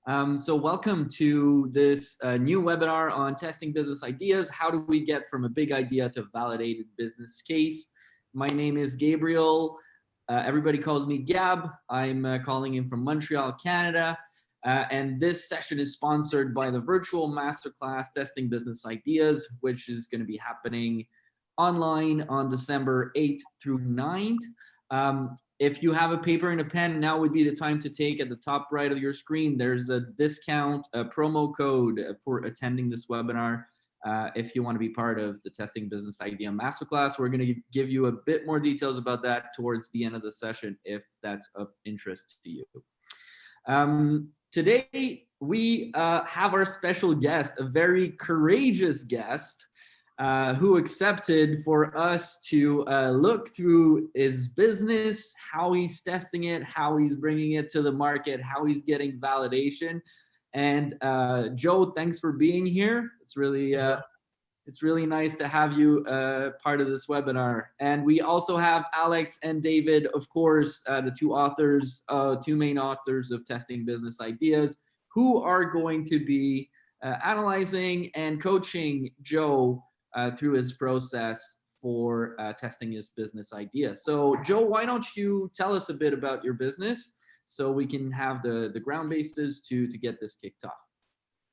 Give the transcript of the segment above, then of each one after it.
So welcome to this new webinar on testing business ideas. How do we get from a big idea to a validated business case? My name is Gabriel. Everybody calls me Gab. I'm calling in from Montreal, Canada. And this session is sponsored by the virtual masterclass Testing Business Ideas, which is going to be happening online on December 8th through 9th. If you have a paper and a pen, now would be the time to take. At the top right of your screen, there's a discount, a promo code for attending this webinar. If you want to be part of the Testing Business Idea Masterclass, we're going to give you a bit more details about that towards the end of the session, if that's of interest to you. Today, we have our special guest, a very courageous guest, who accepted for us to look through his business, how he's testing it, how he's bringing it to the market, how he's getting validation. And Joe, thanks for being here. It's really nice to have you part of this webinar. And we also have Alex and David, of course, the two main authors of Testing Business Ideas, who are going to be analyzing and coaching Joe through his process for testing his business idea. So Joe, why don't you tell us a bit about your business so we can have the ground bases to get this kicked off.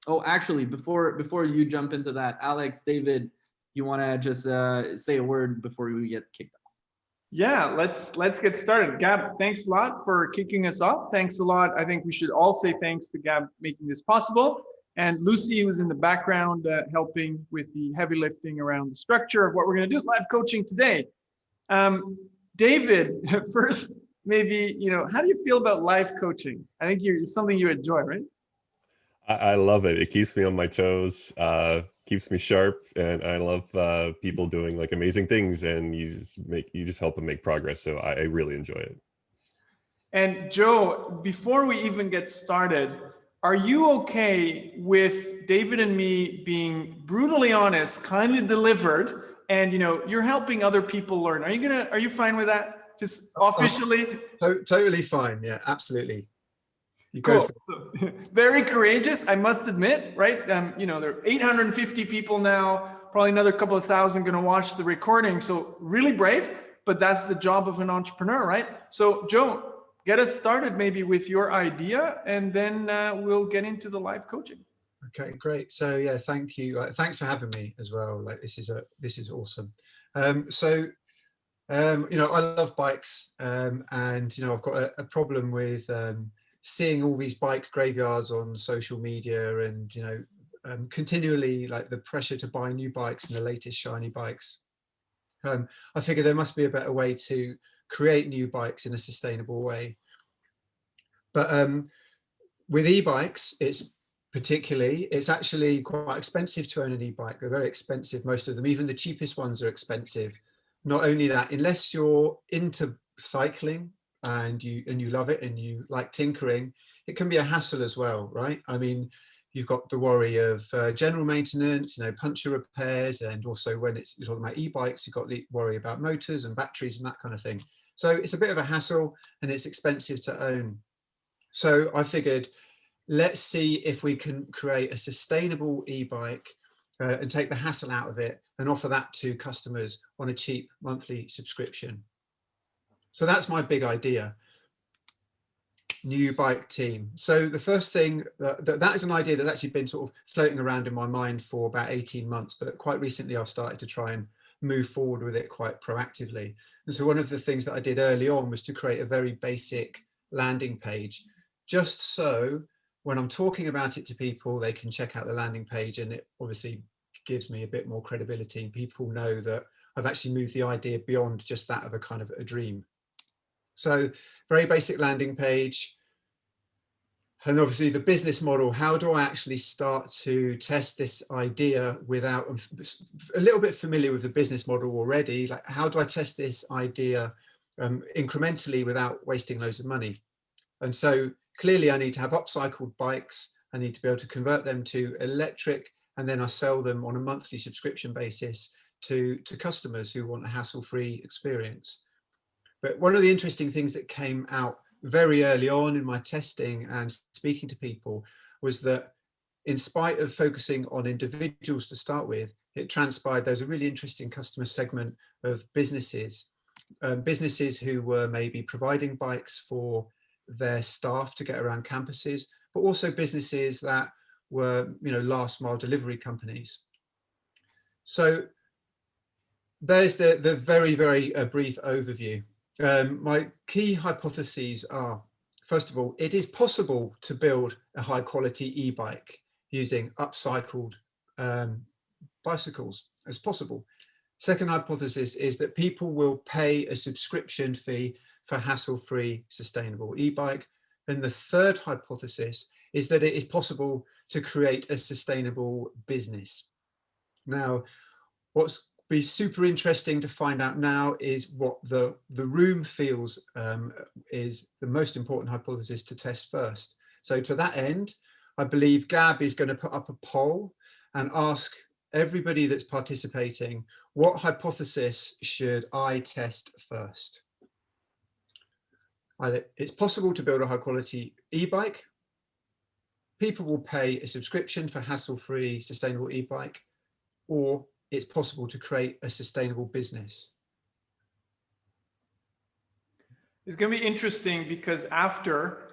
Oh, actually, before you jump into that, Alex, David, you want to just say a word before we get kicked off? Yeah, let's get started. Gab, thanks a lot for kicking us off. Thanks a lot. I think we should all say thanks to Gab making this possible. And Lucy, who's in the background, helping with the heavy lifting around the structure of what we're going to do, live coaching today. David, first, maybe, how do you feel about live coaching? I think it's something you enjoy, right? I love it. It keeps me on my toes, keeps me sharp, and I love people doing like amazing things, and you just help them make progress. So I really enjoy it. And Joe, before we even get started, are you okay with David and me being brutally honest, kindly delivered, and you're helping other people learn? Are you fine with that? Just officially? Totally fine. Yeah, absolutely. You cool. Go for it. So, very courageous, I must admit, right? There are 850 people now, probably another couple of thousand going to watch the recording. So really brave, but that's the job of an entrepreneur, right? So Joe, get us started maybe with your idea, and then we'll get into the live coaching. Okay, great. So yeah, thank you. Thanks for having me as well. This is awesome. I love bikes, and I've got a problem with seeing all these bike graveyards on social media, and continually like the pressure to buy new bikes and the latest shiny bikes. I figure there must be a better way to create new bikes in a sustainable way. But with e-bikes, it's actually quite expensive to own an e-bike. They're very expensive, most of them. Even the cheapest ones are expensive. Not only that, unless you're into cycling and you love it and you like tinkering, it can be a hassle as well, right? I mean, you've got the worry of general maintenance, puncture repairs, and also when you're talking about e-bikes, you've got the worry about motors and batteries and that kind of thing. So it's a bit of a hassle, and it's expensive to own. So I figured, let's see if we can create a sustainable e-bike and take the hassle out of it and offer that to customers on a cheap monthly subscription. So that's my big idea. New bike team. So the first thing, that is an idea that's actually been sort of floating around in my mind for about 18 months, but quite recently I've started to try and move forward with it quite proactively. And so one of the things that I did early on was to create a very basic landing page, just so when I'm talking about it to people, they can check out the landing page, and it obviously gives me a bit more credibility, and people know that I've actually moved the idea beyond just that of a kind of a dream. So very basic landing page. And obviously the business model, how do I actually start to test this idea without, I'm a little bit familiar with the business model already, like how do I test this idea incrementally without wasting loads of money? And so clearly I need to have upcycled bikes. I need to be able to convert them to electric, and then I sell them on a monthly subscription basis to customers who want a hassle-free experience. But one of the interesting things that came out very early on in my testing and speaking to people was that in spite of focusing on individuals to start with, it transpired there's a really interesting customer segment of businesses, businesses who were maybe providing bikes for their staff to get around campuses, but also businesses that were, you know, last mile delivery companies. So there's the very, very brief overview. My key hypotheses are, first of all, it is possible to build a high quality e-bike using upcycled bicycles as possible. Second hypothesis is that people will pay a subscription fee for hassle-free sustainable e-bike. And the third hypothesis is that it is possible to create a sustainable business. Now, what's be super interesting to find out now is what the room feels is the most important hypothesis to test first. So to that end, I believe Gab is going to put up a poll and ask everybody that's participating, what hypothesis should I test first? Either it's possible to build a high quality e-bike, people will pay a subscription for hassle-free sustainable e-bike, or it's possible to create a sustainable business. It's going to be interesting because after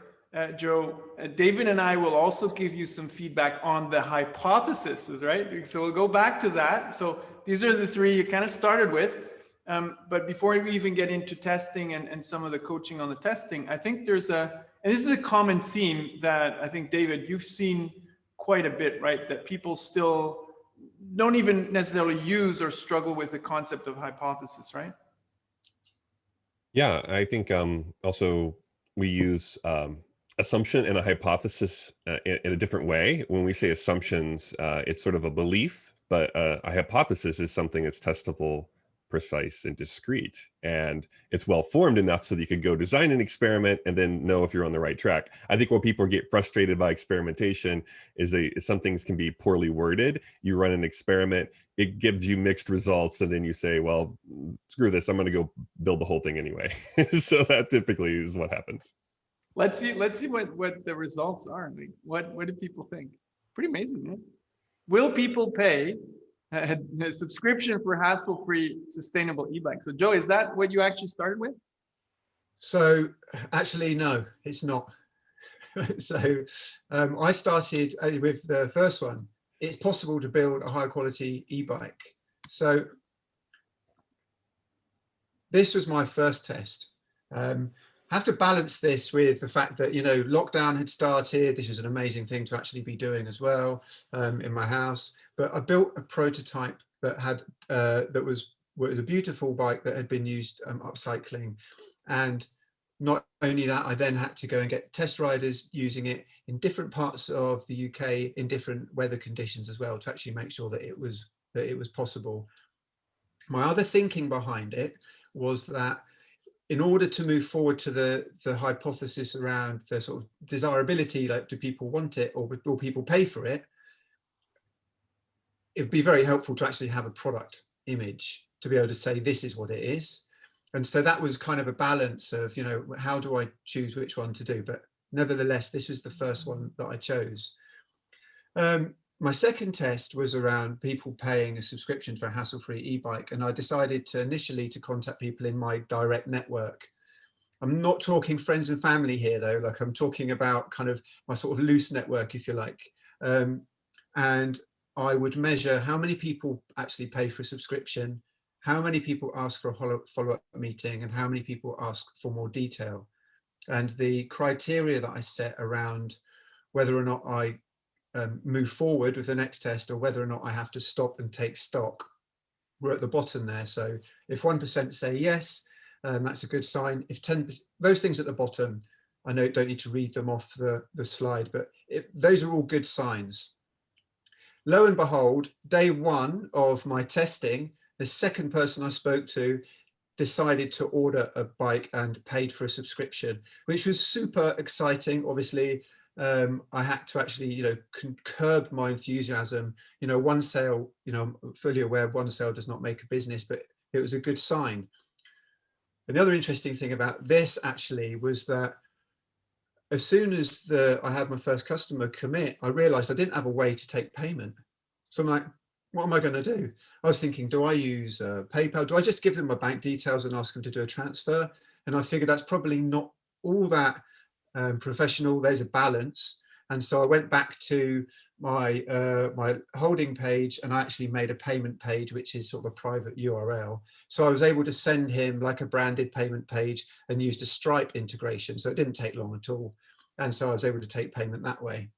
Joe, David and I will also give you some feedback on the hypotheses, right? So we'll go back to that. So these are the three you kind of started with. But before we even get into testing and some of the coaching on the testing, I think there's and this is a common theme that I think, David, you've seen quite a bit, right? That people still don't even necessarily use or struggle with the concept of hypothesis, right? Yeah, I think also we use assumption and a hypothesis in a different way. When we say assumptions, it's sort of a belief, but a hypothesis is something that's testable, precise, and discrete. And it's well formed enough so that you could go design an experiment and then know if you're on the right track. I think where people get frustrated by experimentation is some things can be poorly worded. You run an experiment, it gives you mixed results, and then you say, well, screw this, I'm going to go build the whole thing anyway. So that typically is what happens. Let's see what the results are. Like, what do people think? Pretty amazing, right? Will people pay a subscription for hassle-free sustainable e-bike? So Joe, is that what you actually started with? So actually, no, it's not. So I started with the first one. It's possible to build a high quality e-bike. So this was my first test. Have to balance this with the fact that, you know, lockdown had started. This was an amazing thing to actually be doing as well in my house. But I built a prototype that had that was a beautiful bike that had been used upcycling. And not only that, I then had to go and get test riders using it in different parts of the UK in different weather conditions as well to actually make sure that it was possible. My other thinking behind it was that in order to move forward to the hypothesis around the sort of desirability, like do people want it or will people pay for it, it'd be very helpful to actually have a product image to be able to say this is what it is. And so that was kind of a balance of, you know, how do I choose which one to do? But nevertheless, this was the first one that I chose. My second test was around people paying a subscription for a hassle-free e-bike. And I decided to initially to contact people in my direct network. I'm not talking friends and family here though, like I'm talking about kind of my sort of loose network, if you like. And I would measure how many people actually pay for a subscription, how many people ask for a follow-up meeting, and how many people ask for more detail. And the criteria that I set around whether or not I move forward with the next test or whether or not I have to stop and take stock were at the bottom there. So if 1% say yes, that's a good sign. If 10%, those things at the bottom, I know don't need to read them off the slide, but those are all good signs. Lo and behold, day one of my testing, the second person I spoke to decided to order a bike and paid for a subscription, which was super exciting. Obviously, I had to actually, you know, curb my enthusiasm. You know, one sale, you know, I'm fully aware one sale does not make a business, but it was a good sign. And the other interesting thing about this actually was that as soon as I had my first customer commit, I realized I didn't have a way to take payment. So I'm like, what am I going to do? I was thinking, do I use PayPal? Do I just give them my bank details and ask them to do a transfer? And I figured that's probably not all that professional. There's a balance. And so I went back to my my holding page, and I actually made a payment page, which is sort of a private URL. So I was able to send him like a branded payment page and used a Stripe integration. So it didn't take long at all. And so I was able to take payment that way.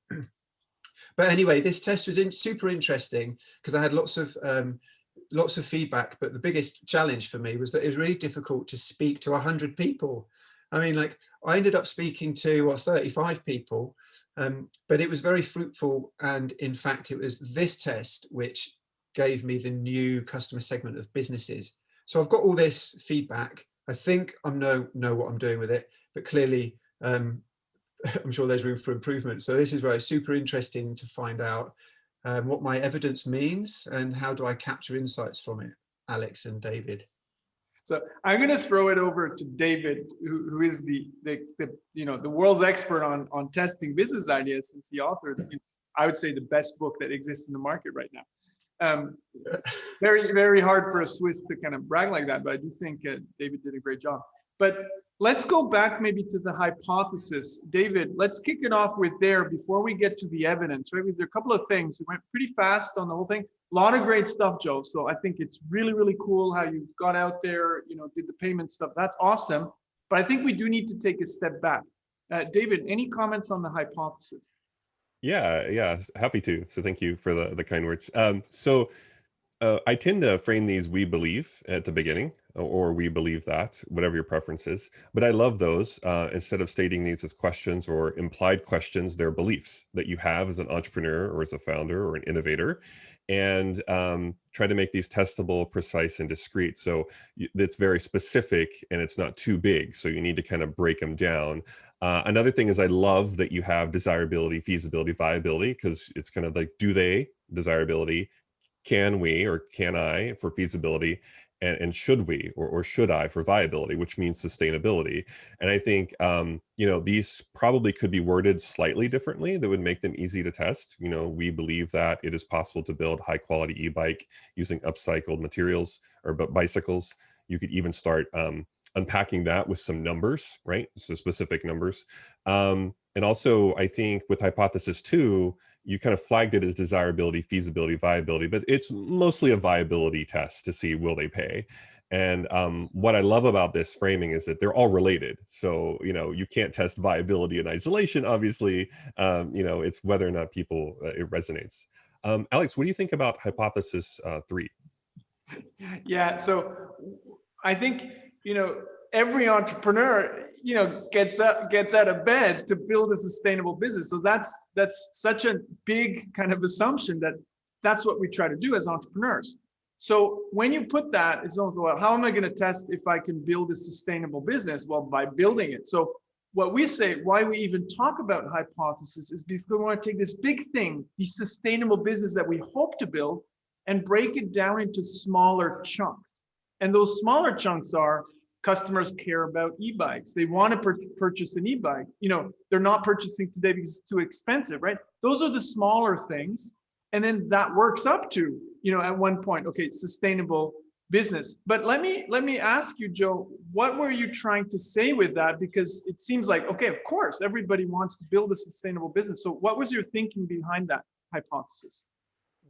But anyway, this test was super interesting because I had lots of feedback. But the biggest challenge for me was that it was really difficult to speak to 100 people. I mean, like I ended up speaking to 35 people, but it was very fruitful. And in fact, it was this test which gave me the new customer segment of businesses. So I've got all this feedback. I think I know what I'm doing with it, but clearly, I'm sure there's room for improvement. So this is where it's super interesting to find out what my evidence means and how do I capture insights from it, Alex and David. So I'm going to throw it over to David, who is the world's expert on testing business ideas, since he authored, I would say, the best book that exists in the market right now. Very, very hard for a Swiss to kind of brag like that, but I do think David did a great job. But let's go back maybe to the hypothesis. David, let's kick it off with there before we get to the evidence, right? Because there are a couple of things. We went pretty fast on the whole thing. A lot of great stuff, Joe. So I think it's really, really cool how you got out there, did the payment stuff. That's awesome. But I think we do need to take a step back. David, any comments on the hypothesis? Yeah, happy to. So thank you for the kind words. I tend to frame these "we believe" at the beginning, or "we believe that," whatever your preference is. But I love those. Instead of stating these as questions or implied questions, they're beliefs that you have as an entrepreneur or as a founder or an innovator, and try to make these testable, precise, and discrete. So it's very specific and it's not too big. So you need to kind of break them down. Another thing is I love that you have desirability, feasibility, viability, because it's kind of like, do they, desirability, can we, or can I for feasibility, and should we, or should I for viability, which means sustainability. And I think, these probably could be worded slightly differently that would make them easy to test. We believe that it is possible to build high quality e-bike using upcycled materials or bicycles. You could even start unpacking that with some numbers, right? So specific numbers. And also, I think with hypothesis 2, you kind of flagged it as desirability, feasibility, viability, but it's mostly a viability test to see will they pay. And what I love about this framing is that they're all related. So, you can't test viability in isolation, obviously. It's whether or not it resonates. Alex, what do you think about hypothesis 3? Yeah, so I think, every entrepreneur, gets out of bed to build a sustainable business. So that's such a big kind of assumption that's what we try to do as entrepreneurs. So when you put that, it's also, well, how am I going to test if I can build a sustainable business? Well, by building it. So what we say, why we even talk about hypothesis, is because we want to take this big thing, the sustainable business that we hope to build, and break it down into smaller chunks. And those smaller chunks are, customers care about e-bikes. They want to purchase an e-bike. They're not purchasing today because it's too expensive, right? Those are the smaller things. And then that works up to, at one point, okay, sustainable business. But let me ask you, Joe, what were you trying to say with that? Because it seems like, okay, of course, everybody wants to build a sustainable business. So what was your thinking behind that hypothesis?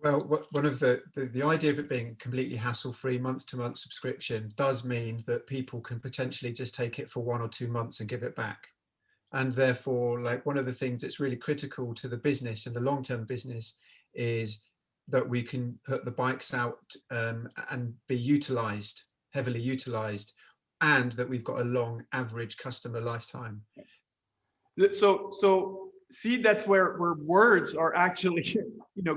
Well, one of the idea of it being completely hassle-free, month-to-month subscription does mean that people can potentially just take it for 1 or 2 months and give it back. And therefore, like, one of the things that's really critical to the business and the long-term business is that we can put the bikes out and be utilized, heavily utilized, and that we've got a long average customer lifetime. So see, that's where words are actually,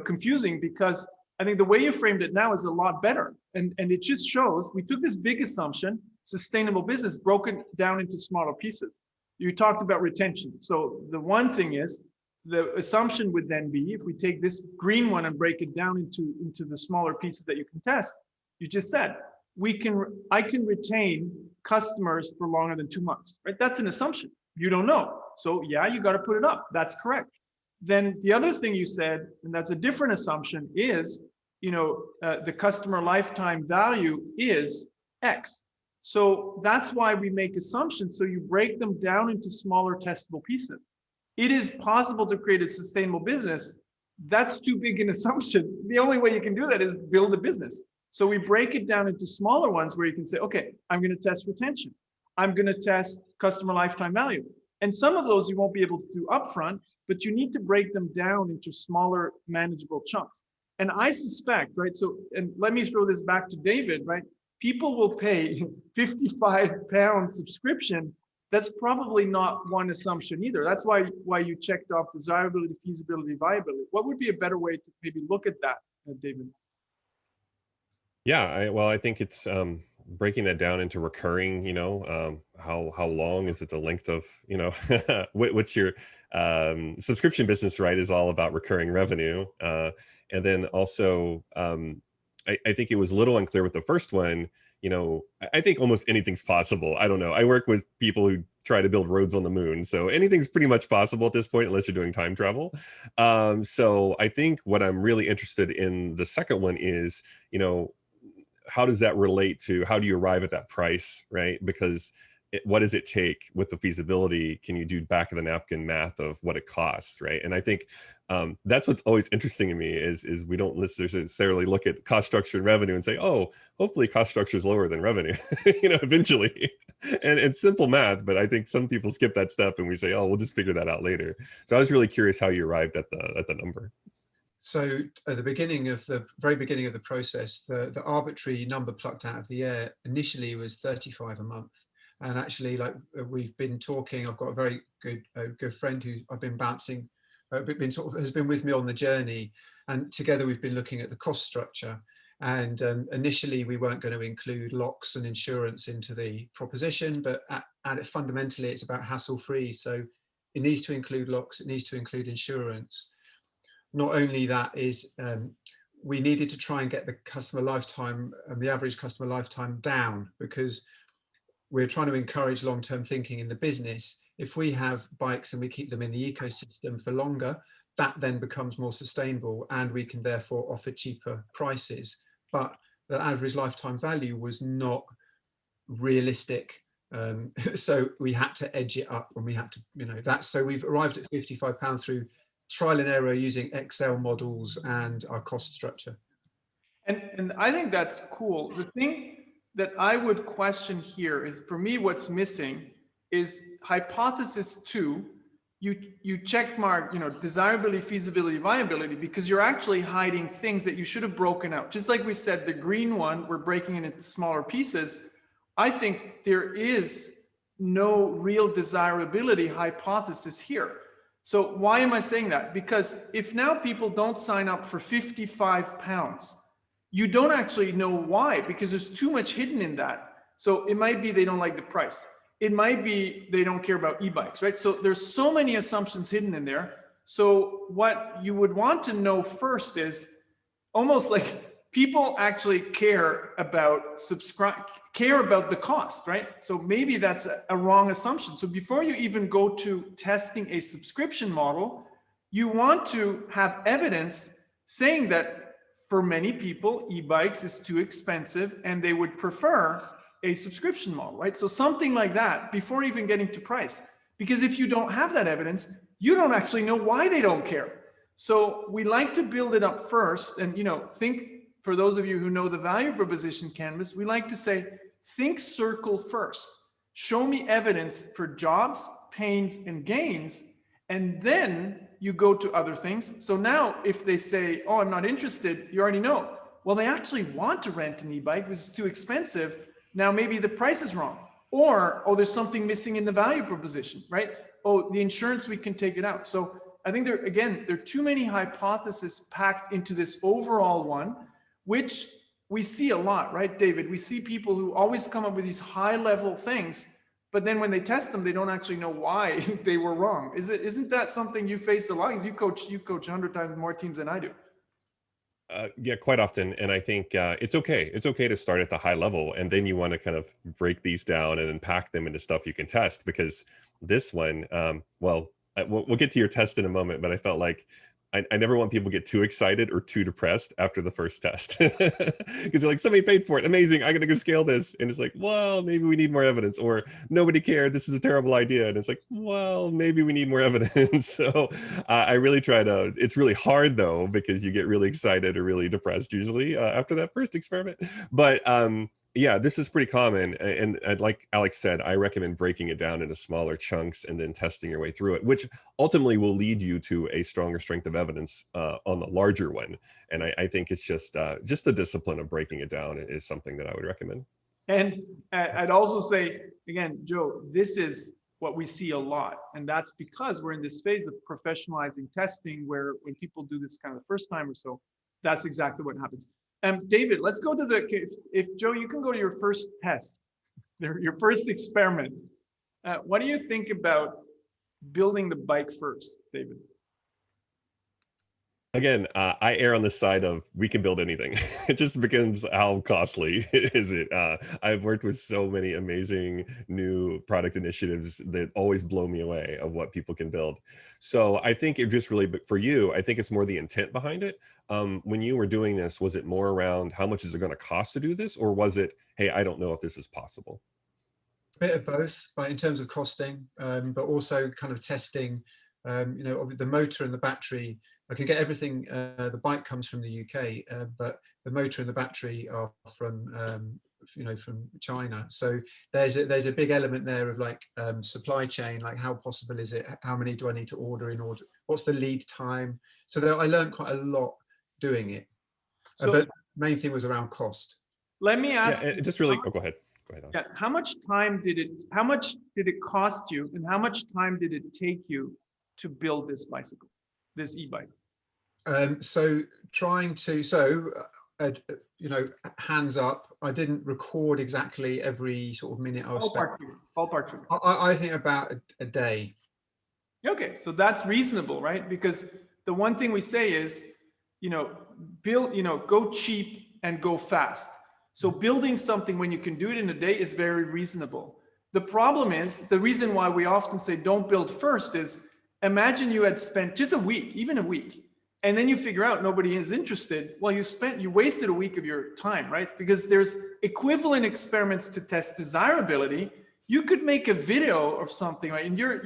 confusing, because I think the way you framed it now is a lot better. And it just shows we took this big assumption, sustainable business, broken down into smaller pieces. You talked about retention. So the one thing is, the assumption would then be, if we take this green one and break it down into the smaller pieces that you can test, you just said, I can retain customers for longer than 2 months, right? That's an assumption. You don't know. So yeah, you got to put it up. That's correct. Then the other thing you said, and that's a different assumption, is, the customer lifetime value is X. So that's why we make assumptions. So you break them down into smaller testable pieces. It is possible to create a sustainable business. That's too big an assumption. The only way you can do that is build a business. So we break it down into smaller ones where you can say, okay, I'm going to test retention. I'm going to test customer lifetime value. And some of those you won't be able to do upfront, but you need to break them down into smaller, manageable chunks. And I suspect, right? So, and let me throw this back to David, right? People will pay £55 subscription. That's probably not one assumption either. That's why you checked off desirability, feasibility, viability. What would be a better way to maybe look at that, David? Yeah, I think it's breaking that down into recurring. How long is it? The length of what's your subscription business, right? Is all about recurring revenue, and then also I think it was a little unclear with the first one. I think almost anything's possible. I don't know. I work with people who try to build roads on the moon. So anything's pretty much possible at this point, unless you're doing time travel. So I think what I'm really interested in the second one is, how does that relate to, how do you arrive at that price, right? Because what does it take with the feasibility? Can you do back of the napkin math of what it costs, right? And I think that's what's always interesting to me is we don't necessarily look at cost structure and revenue and say, oh, hopefully cost structure is lower than revenue, eventually. And it's simple math, but I think some people skip that step and we say, oh, we'll just figure that out later. So I was really curious how you arrived at the number. So at the very beginning of the process, the arbitrary number plucked out of the air initially was 35 a month. And actually, like we've been talking, I've got a very good friend who I've been bouncing, has been with me on the journey, and together we've been looking at the cost structure. And initially, we weren't going to include locks and insurance into the proposition, but fundamentally, it's about hassle-free. So it needs to include locks, it needs to include insurance. Not only that is, we needed to try and get the customer lifetime, the average customer lifetime down, because we're trying to encourage long-term thinking in the business. If we have bikes and we keep them in the ecosystem for longer, that then becomes more sustainable, and we can therefore offer cheaper prices. But the average lifetime value was not realistic. So we had to edge it up, and we had to, so we've arrived at £55 through trial and error using Excel models and our cost structure. And I think that's cool. The thing that I would question here is, for me, what's missing is hypothesis 2. You check mark, desirability, feasibility, viability, because you're actually hiding things that you should have broken out. Just like we said, the green one, we're breaking it into smaller pieces. I think there is no real desirability hypothesis here. So why am I saying that? Because if now people don't sign up for £55, you don't actually know why, because there's too much hidden in that. So it might be they don't like the price. It might be they don't care about e-bikes, right? So there's so many assumptions hidden in there. So what you would want to know first is almost like people actually care about the cost, right? So maybe that's a wrong assumption. So before you even go to testing a subscription model, you want to have evidence saying that for many people, e-bikes is too expensive and they would prefer a subscription model, right? So something like that before even getting to price. Because if you don't have that evidence, you don't actually know why they don't care. So we like to build it up first. And, think, for those of you who know the value proposition canvas, we like to say, think circle first. Show me evidence for jobs, pains, and gains, and then you go to other things. So now if they say, oh, I'm not interested, you already know, well, they actually want to rent an e-bike, which is too expensive. Now maybe the price is wrong, or, oh, there's something missing in the value proposition, right? Oh, the insurance, we can take it out. So I think there are too many hypotheses packed into this overall one, which we see a lot, right, David? We see people who always come up with these high level things, but then when they test them, they don't actually know why they were wrong. Isn't that something you face a lot? You coach 100 times more teams than I do. Yeah, quite often. And I think it's okay. It's okay to start at the high level, and then you want to kind of break these down and unpack them into stuff you can test. Because this one, we'll get to your test in a moment, but I felt like I never want people to get too excited or too depressed after the first test. Because they're like, somebody paid for it. Amazing. I got to go scale this. And it's like, well, maybe we need more evidence. Or nobody cared. This is a terrible idea. And it's like, well, maybe we need more evidence. So I really try to, it's really hard though, because you get really excited or really depressed usually after that first experiment. But yeah, this is pretty common. And like Alex said, I recommend breaking it down into smaller chunks and then testing your way through it, which ultimately will lead you to a stronger strength of evidence on the larger one. And I think it's just the discipline of breaking it down is something that I would recommend. And I'd also say, again, Joe, this is what we see a lot. And that's because we're in this phase of professionalizing testing, where when people do this kind of the first time or so, that's exactly what happens. David, let's go to if Joe, you can go to your first test, your first experiment. What do you think about building the bike first, David? Again, I err on the side of we can build anything. It just becomes how costly is it? I've worked with so many amazing new product initiatives that always blow me away of what people can build. So I think it just really, for you, I think it's more the intent behind it. When you were doing this, was it more around how much is it going to cost to do this? Or was it, hey, I don't know if this is possible? A bit of both, right, in terms of costing, but also kind of testing, the motor and the battery. I can get everything. The bike comes from the UK, but the motor and the battery are from from China. So there's a big element there of like supply chain, like how possible is it? How many do I need to order in order? What's the lead time? So I learned quite a lot doing it. But main thing was around cost. Let me ask. Yeah, just really. Oh, go ahead. Go ahead. Yeah. How much did it cost you, and how much time did it take you to build this bicycle, this e-bike? So hands up, I didn't record exactly every sort of minute I was spent. Ballpark figure. I think about a day. Okay, so that's reasonable, right? Because the one thing we say is, go cheap and go fast. So building something when you can do it in a day is very reasonable. The problem is, the reason why we often say don't build first is, imagine you had spent just a week, even a week, and then you figure out nobody is interested. Well, you wasted a week of your time, right? Because there's equivalent experiments to test desirability. You could make a video of something, right? And your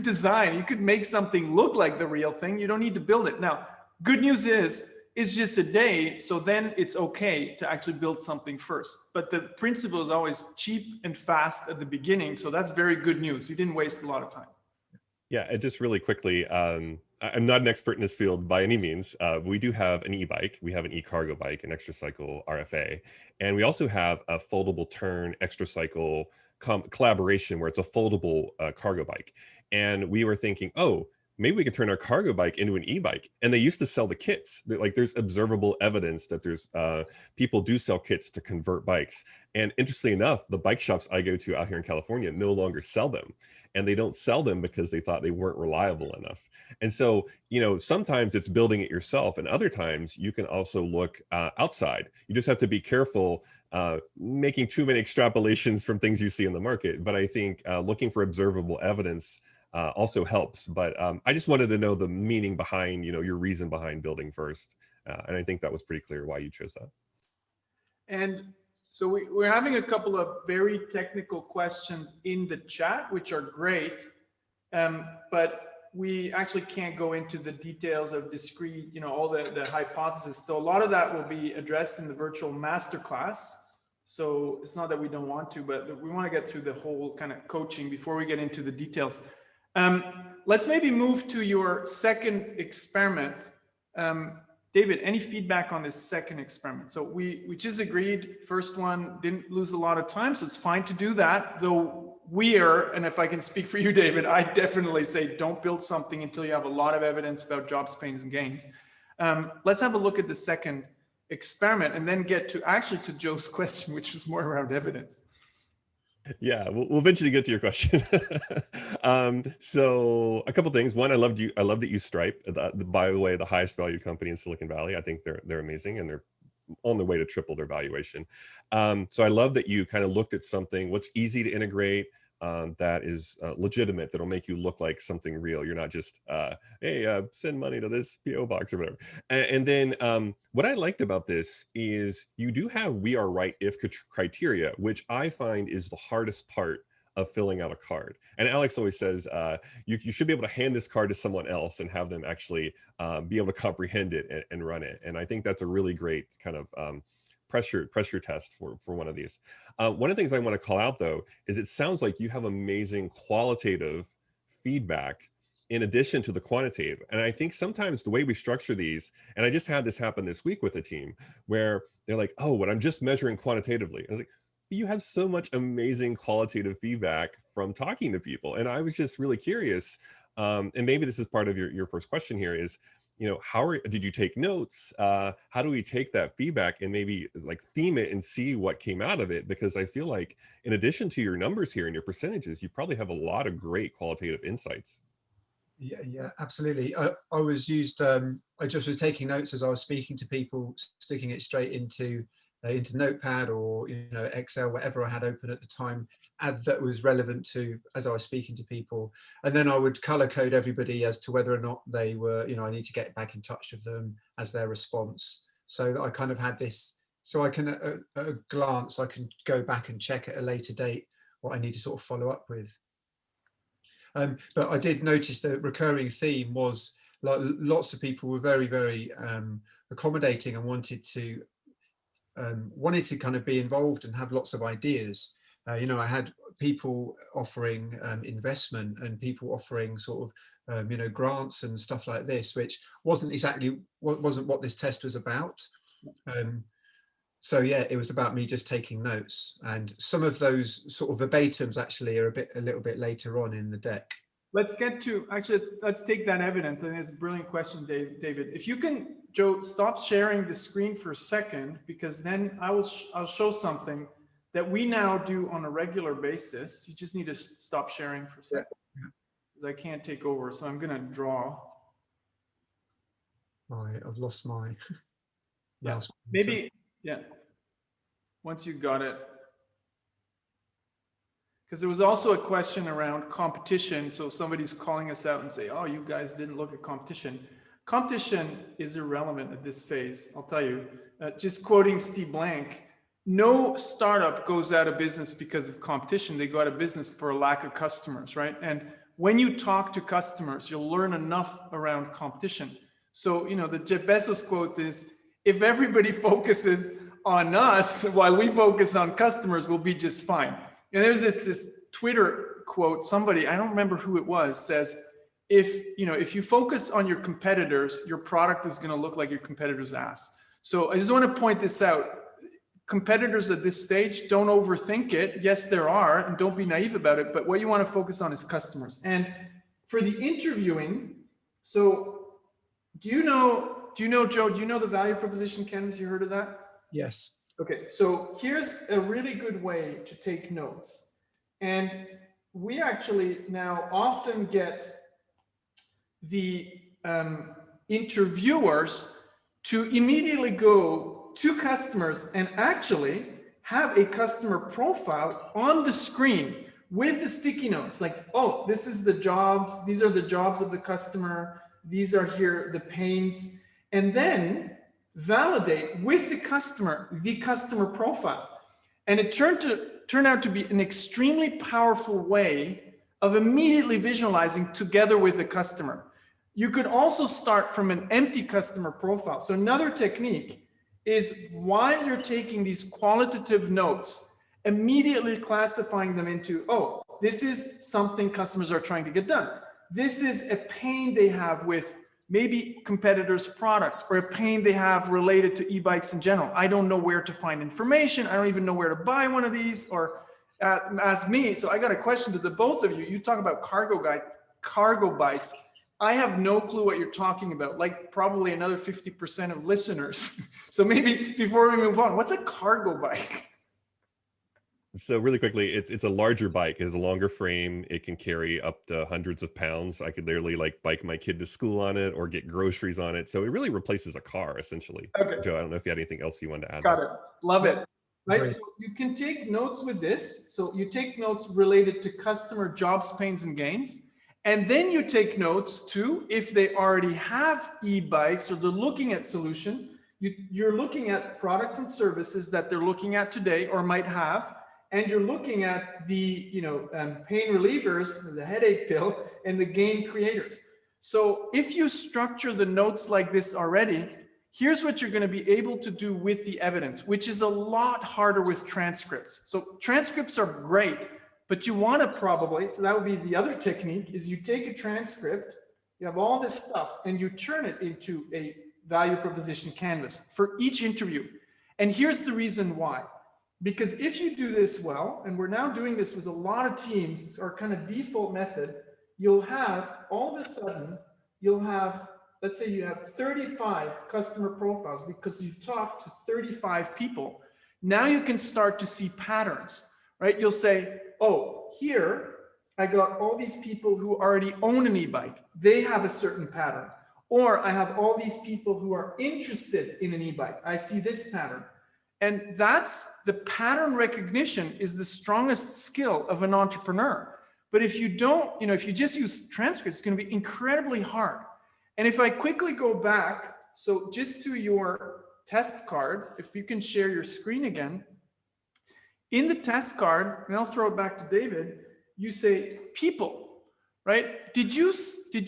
design, you could make something look like the real thing. You don't need to build it. Now, good news is, it's just a day. So then it's okay to actually build something first. But the principle is always cheap and fast at the beginning. So that's very good news. You didn't waste a lot of time. Yeah, and just really quickly, I'm not an expert in this field by any means. We do have an e-bike. We have an e-cargo bike, an extra cycle RFA. And we also have a foldable turn extra cycle collaboration where it's a foldable cargo bike. And we were thinking, oh, maybe we could turn our cargo bike into an e-bike. And they used to sell the kits. Like there's observable evidence that there's people do sell kits to convert bikes. And interestingly enough, the bike shops I go to out here in California no longer sell them. And they don't sell them because they thought they weren't reliable enough. And so, sometimes it's building it yourself, and other times you can also look outside. You just have to be careful making too many extrapolations from things you see in the market. But I think looking for observable evidence also helps. But I just wanted to know the meaning behind, your reason behind building first. And I think that was pretty clear why you chose that. And so we're having a couple of very technical questions in the chat, which are great, but we actually can't go into the details of discrete, all the hypotheses. So a lot of that will be addressed in the virtual masterclass. So it's not that we don't want to, but we want to get through the whole kind of coaching before we get into the details. Let's maybe move to your second experiment. David, any feedback on this second experiment? So we just agreed, first one didn't lose a lot of time, so it's fine to do that, though and if I can speak for you, David, I definitely say don't build something until you have a lot of evidence about jobs, pains, and gains. Let's have a look at the second experiment and then get to Joe's question, which is more around evidence. Yeah, we'll eventually get to your question. So a couple things. One, I love that you Stripe. By the way, the highest valued company in Silicon Valley. I think they're amazing, and they're on the way to triple their valuation. So I love that you kind of looked at something what's easy to integrate, that is legitimate, that'll make you look like something real. You're not just, hey, send money to this PO box or whatever. And then what I liked about this is you do have we are right if criteria, which I find is the hardest part of filling out a card. And Alex always says you should be able to hand this card to someone else and have them actually be able to comprehend it and run it. And I think that's a really great kind of pressure test for one of these. One of the things I want to call out though is it sounds like you have amazing qualitative feedback in addition to the quantitative. And I think sometimes the way we structure these, and I just had this happen this week with a team where they're like, oh, but I'm just measuring quantitatively. I was like, you have so much amazing qualitative feedback from talking to people. And I was just really curious. And maybe this is part of your first question here is, did you take notes? How do we take that feedback and maybe like theme it and see what came out of it? Because I feel like in addition to your numbers here and your percentages, you probably have a lot of great qualitative insights. Yeah, absolutely. I just was taking notes as I was speaking to people, sticking it straight into Notepad or Excel, whatever I had open at the time, that was relevant to as I was speaking to people. And then I would color code everybody as to whether or not they were, I need to get back in touch with them as their response. So that I kind of had this, so I can at a glance, I can go back and check at a later date what I need to sort of follow up with. But I did notice the recurring theme was like lots of people were very, very accommodating and wanted to kind of be involved and have lots of ideas. I had people offering investment and people offering sort of grants and stuff like this, which wasn't what this test was about. So yeah, it was about me just taking notes, and some of those sort of verbatims actually are a little bit later on in the deck. Let's take that evidence. I think it's a brilliant question, David. If you can, Joe, stop sharing the screen for a second, because then I'll show something that we now do on a regular basis. You just need to stop sharing for a second, because I can't take over. So I'm going to draw. I've lost my. Yeah, maybe. Yeah. Once you got it. Because there was also a question around competition. So somebody's calling us out and say, oh, you guys didn't look at competition. Competition is irrelevant at this phase. I'll tell you, just quoting Steve Blank, no startup goes out of business because of competition. They go out of business for a lack of customers, right? And when you talk to customers, you'll learn enough around competition. So, the Jeff Bezos quote is, if everybody focuses on us while we focus on customers, we'll be just fine. And there's this Twitter quote, somebody, I don't remember who it was, says, if you focus on your competitors, your product is going to look like your competitor's ass. So I just want to point this out. Competitors at this stage, don't overthink it. Yes, there are, and don't be naive about it. But what you want to focus on is customers. And for the interviewing, so do you know, Joe, do you know the value proposition canvas? You heard of that? Yes. Okay, so here's a really good way to take notes. And we actually now often get the interviewers to immediately go to customers and actually have a customer profile on the screen with the sticky notes, like, oh, this is the jobs, these are the jobs of the customer, these are here the pains, and then validate with the customer profile. And it turned out to be an extremely powerful way of immediately visualizing together with the customer. You could also start from an empty customer profile. So another technique is, while you're taking these qualitative notes, immediately classifying them into, oh, this is something customers are trying to get done. This is a pain they have with maybe competitors' products, or a pain they have related to e-bikes in general. I don't know where to find information. I don't even know where to buy one of these, or ask me. So I got a question to the both of you. You talk about cargo bikes. I have no clue what you're talking about, like probably another 50% of listeners. So maybe before we move on, what's a cargo bike? So really quickly, it's a larger bike. It has a longer frame. It can carry up to hundreds of pounds. I could literally like bike my kid to school on it or get groceries on it. So it really replaces a car essentially. Okay. Joe, I don't know if you had anything else you wanted to add. Got it. Love it. Right. Great. So you can take notes with this. So you take notes related to customer jobs, pains, and gains. And then you take notes too, if they already have e-bikes or they're looking at solution, you're looking at products and services that they're looking at today or might have. And you're looking at the pain relievers, the headache pill, and the gain creators. So if you structure the notes like this already, here's what you're going to be able to do with the evidence, which is a lot harder with transcripts. So transcripts are great, but you want to probably, so that would be the other technique, is you take a transcript, you have all this stuff, and you turn it into a value proposition canvas for each interview. And here's the reason why. Because if you do this well, and we're now doing this with a lot of teams, it's our kind of default method, you'll have, all of a sudden, you'll have, let's say you have 35 customer profiles because you talked to 35 people. Now you can start to see patterns, right? You'll say, oh, here, I got all these people who already own an e-bike. They have a certain pattern. Or I have all these people who are interested in an e-bike. I see this pattern. And that's the pattern recognition is the strongest skill of an entrepreneur. But if you don't, if you just use transcripts, it's going to be incredibly hard. And if I quickly go back, so just to your test card, if you can share your screen again, in the test card, and I'll throw it back to David, you say people, right?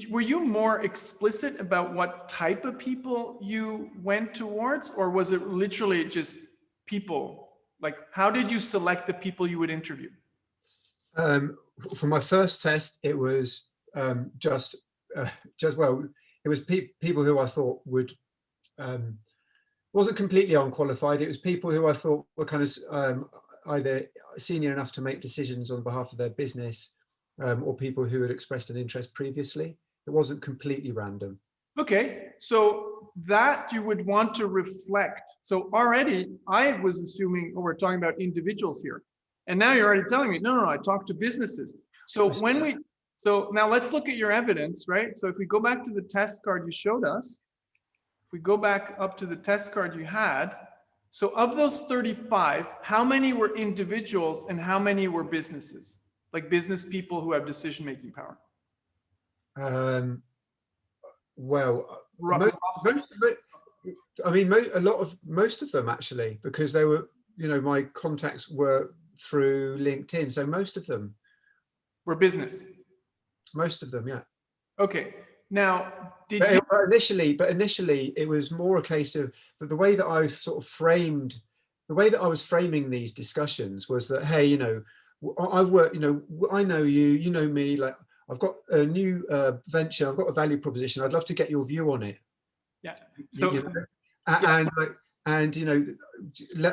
Were you more explicit about what type of people you went towards, or was it literally just people? Like, how did you select the people you would interview? For my first test, it was just well, it was people who I thought would wasn't completely unqualified. It was people who I thought were kind of either senior enough to make decisions on behalf of their business, or people who had expressed an interest previously. It wasn't completely random. Okay, so that you would want to reflect. So already I was assuming, we're talking about individuals here. And now you're already telling me, no, I talked to businesses. So so now let's look at your evidence, right? So if we go back to the test card you showed us, if we go back up to the test card you had, so of those 35, how many were individuals and how many were businesses? Like business people who have decision-making power? Well, most of them actually, because they were, my contacts were through LinkedIn. So most of them were business. Most of them, yeah. Okay. Now, but initially, it was more a case of the way that I was framing these discussions was that, hey, I've worked, I know you, you know me, like I've got a new venture, I've got a value proposition. I'd love to get your view on it. Yeah. So, and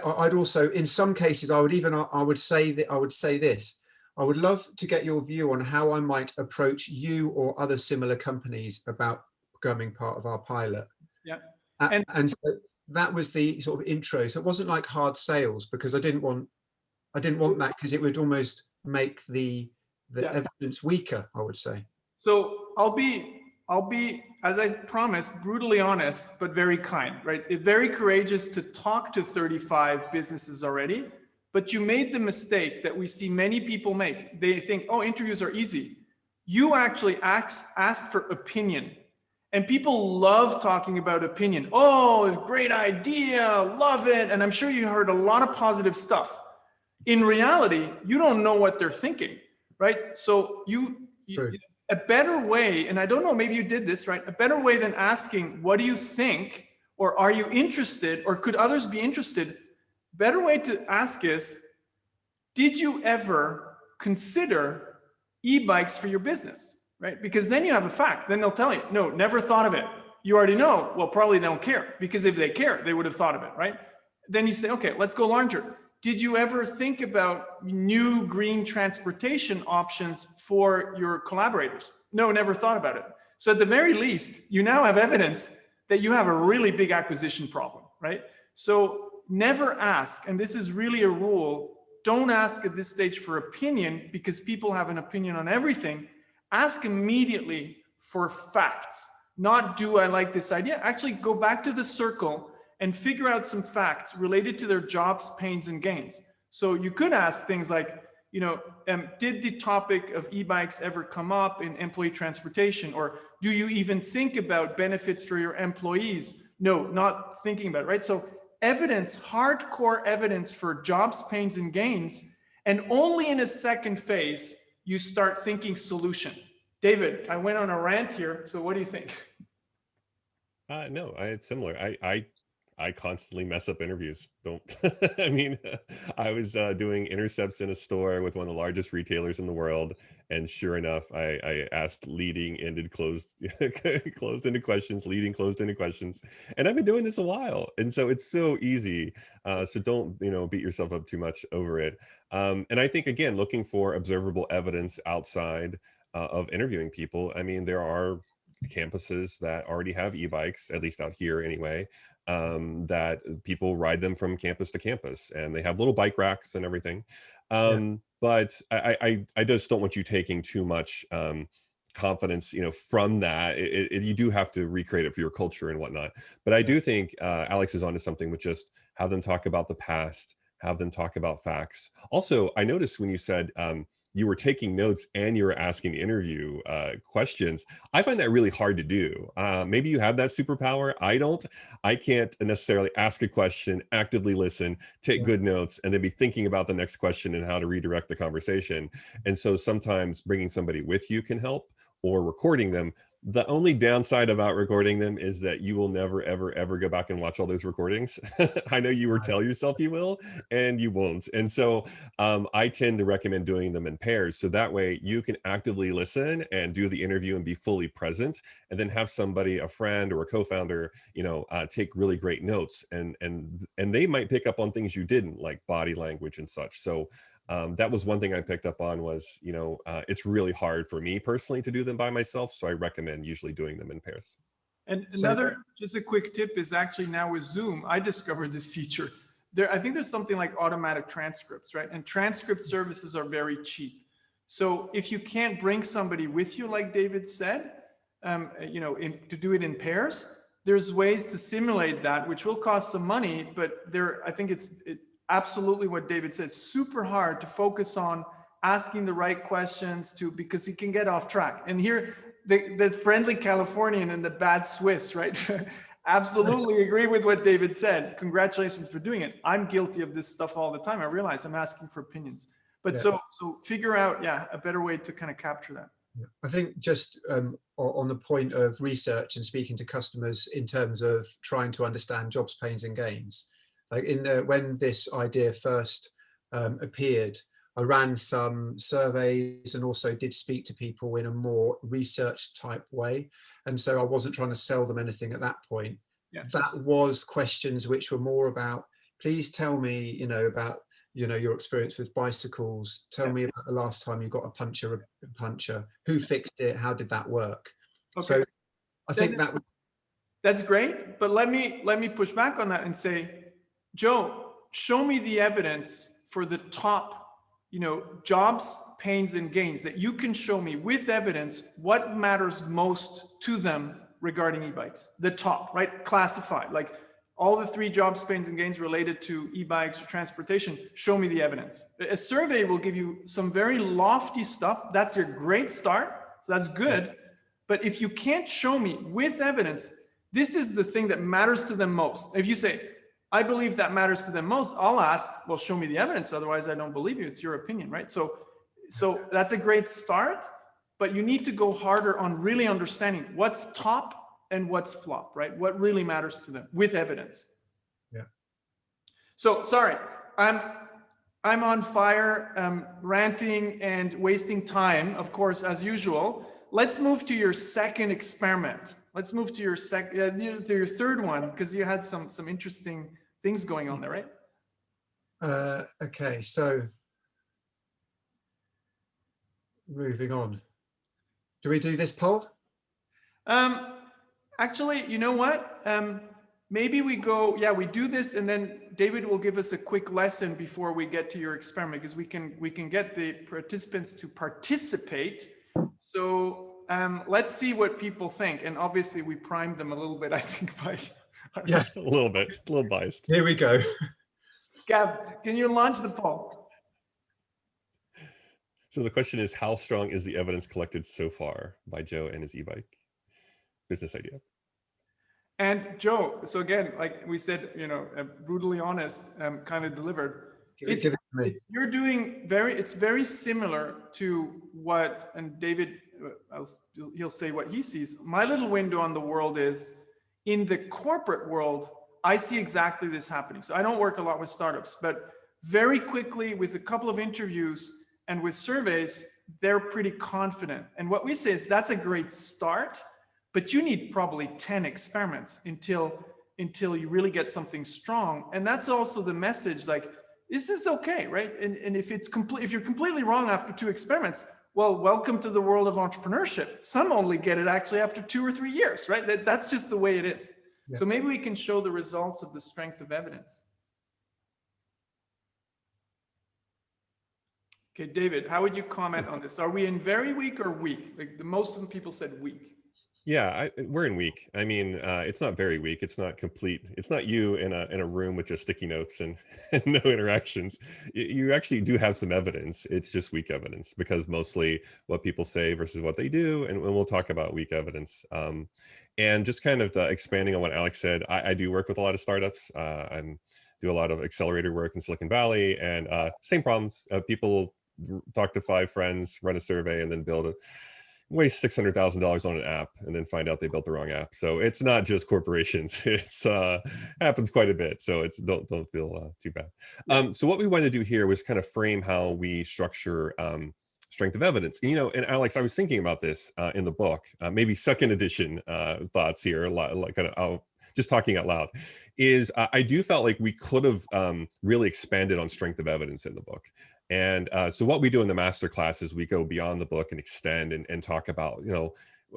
I'd also, in some cases, I would say this. I would love to get your view on how I might approach you or other similar companies about becoming part of our pilot. Yeah. And so that was the sort of intro. So it wasn't like hard sales, because I didn't want that, because it would almost make the evidence weaker, I would say. So I'll be, as I promised, brutally honest, but very kind, right? It's very courageous to talk to 35 businesses already, but you made the mistake that we see many people make. They think, oh, interviews are easy. You actually asked for opinion, and people love talking about opinion. Oh, great idea, love it. And I'm sure you heard a lot of positive stuff. In reality, you don't know what they're thinking, right? So a better way, and I don't know, maybe you did this, right? A better way than asking, what do you think? Or are you interested? Or could others be interested? Better way to ask is, did you ever consider e-bikes for your business, right? Because then you have a fact. Then they'll tell you, no, never thought of it. You already know, well, probably they don't care, because if they care, they would have thought of it, right? Then you say, okay, let's go larger. Did you ever think about new green transportation options for your collaborators? No, never thought about it. So at the very least, you now have evidence that you have a really big acquisition problem, right? So never ask, and this is really a rule, don't ask at this stage for opinion, because people have an opinion on everything. Ask immediately for facts, not do I like this idea. Actually go back to the circle and figure out some facts related to their jobs, pains, and gains. So you could ask things like, did the topic of e-bikes ever come up in employee transportation? Or do you even think about benefits for your employees? No, not thinking about it, right? So evidence, hardcore evidence for jobs, pains, and gains. And only in a second phase, you start thinking solution. David, I went on a rant here. So what do you think? No, it's similar. I constantly mess up interviews. Don't I mean, I was doing intercepts in a store with one of the largest retailers in the world, and sure enough, I asked leading-ended closed closed-ended questions, leading closed-ended questions, and I've been doing this a while, and so it's so easy. So don't beat yourself up too much over it. And I think again, looking for observable evidence outside of interviewing people. I mean, there are campuses that already have e-bikes, at least out here anyway, that people ride them from campus to campus, and they have little bike racks and everything. But I just don't want you taking too much confidence, from that. You do have to recreate it for your culture and whatnot. But I do think Alex is onto something with just have them talk about the past, have them talk about facts. Also, I noticed when you said you were taking notes and you were asking interview questions. I find that really hard to do. Maybe you have that superpower. I don't. I can't necessarily ask a question, actively listen, take good notes, and then be thinking about the next question and how to redirect the conversation. And so sometimes bringing somebody with you can help, or recording them. The only downside about recording them is that you will never, ever, ever go back and watch all those recordings. I know you will tell yourself you will, and you won't. And so I tend to recommend doing them in pairs. So that way you can actively listen and do the interview and be fully present, and then have somebody, a friend or a co-founder, take really great notes. And they might pick up on things you didn't, like body language and such. So that was one thing I picked up on was, it's really hard for me personally to do them by myself. So I recommend usually doing them in pairs. And another, just a quick tip is actually now with Zoom, I discovered this feature. I think there's something like automatic transcripts, right? And transcript services are very cheap. So if you can't bring somebody with you, like David said, to do it in pairs, there's ways to simulate that, which will cost some money, but I think it's absolutely what David said, super hard to focus on asking the right questions because you can get off track. And here, the friendly Californian and the bad Swiss, right? Absolutely agree with what David said. Congratulations for doing it. I'm guilty of this stuff all the time. I realize I'm asking for opinions. But so figure out, a better way to kind of capture that. I think just on the point of research and speaking to customers in terms of trying to understand jobs, pains, and gains, like when this idea first appeared, I ran some surveys and also did speak to people in a more research type way. And so I wasn't trying to sell them anything at that point. That was questions which were more about, please tell me, about, your experience with bicycles. Tell me about the last time you got a puncture, who fixed it? How did that work? Okay. So I think that's great. But let me push back on that and say, Joe, show me the evidence for the top, jobs, pains, and gains that you can show me with evidence what matters most to them regarding e-bikes. The top, right? Classified, like all the 3 jobs, pains, and gains related to e-bikes or transportation. Show me the evidence. A survey will give you some very lofty stuff. That's a great start. So that's good. But if you can't show me with evidence, this is the thing that matters to them most. If you say, I believe that matters to them most, I'll ask, well, show me the evidence. Otherwise, I don't believe you. It's your opinion, right? So that's a great start, but you need to go harder on really understanding what's top and what's flop, right? What really matters to them with evidence. Yeah. So sorry, I'm on fire, ranting and wasting time, of course, as usual. Let's move to your second experiment. Let's move to your third one, because you had some interesting things going on there, right? Okay, so moving on. Do we do this poll? Actually, you know what? maybe we go, yeah, we do this, and then David will give us a quick lesson before we get to your experiment, because we can get the participants to participate. So let's see what people think. And obviously we primed them a little bit, I think, by Yeah, A little bit, a little biased. here we go. Gab, can you launch the poll? So the question is, how strong is the evidence collected so far by Joe and his e-bike business idea? And Joe, so again, like we said, brutally honest, kind of delivered. You're doing it's very similar to what, and David, he'll say what he sees. My little window on the world is, in the corporate world, I see exactly this happening. So I don't work a lot with startups, but very quickly with a couple of interviews and with surveys, they're pretty confident. And what we say is that's a great start, but you need probably 10 experiments until you really get something strong. And that's also the message, like, this is okay, right? And if you're completely wrong after 2 experiments, well, welcome to the world of entrepreneurship. Some only get it actually after 2 or 3 years, right? That's just the way it is. Yeah. So maybe we can show the results of the strength of evidence. Okay, David, how would you comment on this? Are we in very weak or weak? Like most of the people said weak. Yeah, we're in weak. I mean, it's not very weak. It's not complete. It's not you in a room with just sticky notes and no interactions. You actually do have some evidence. It's just weak evidence, because mostly what people say versus what they do. And we'll talk about weak evidence. And just kind of expanding on what Alex said, I do work with a lot of startups. I do a lot of accelerator work in Silicon Valley, and same problems. People talk to 5 friends, run a survey, and then waste $600,000 on an app and then find out they built the wrong app. So it's not just corporations. It's happens quite a bit. So it's don't feel too bad. So what we wanted to do here was kind of frame how we structure strength of evidence. And Alex, I was thinking about this in the book, maybe second edition thoughts here, like kind of just talking out loud, is I do felt like we could have really expanded on strength of evidence in the book. And so what we do in the masterclass is we go beyond the book and extend and talk about,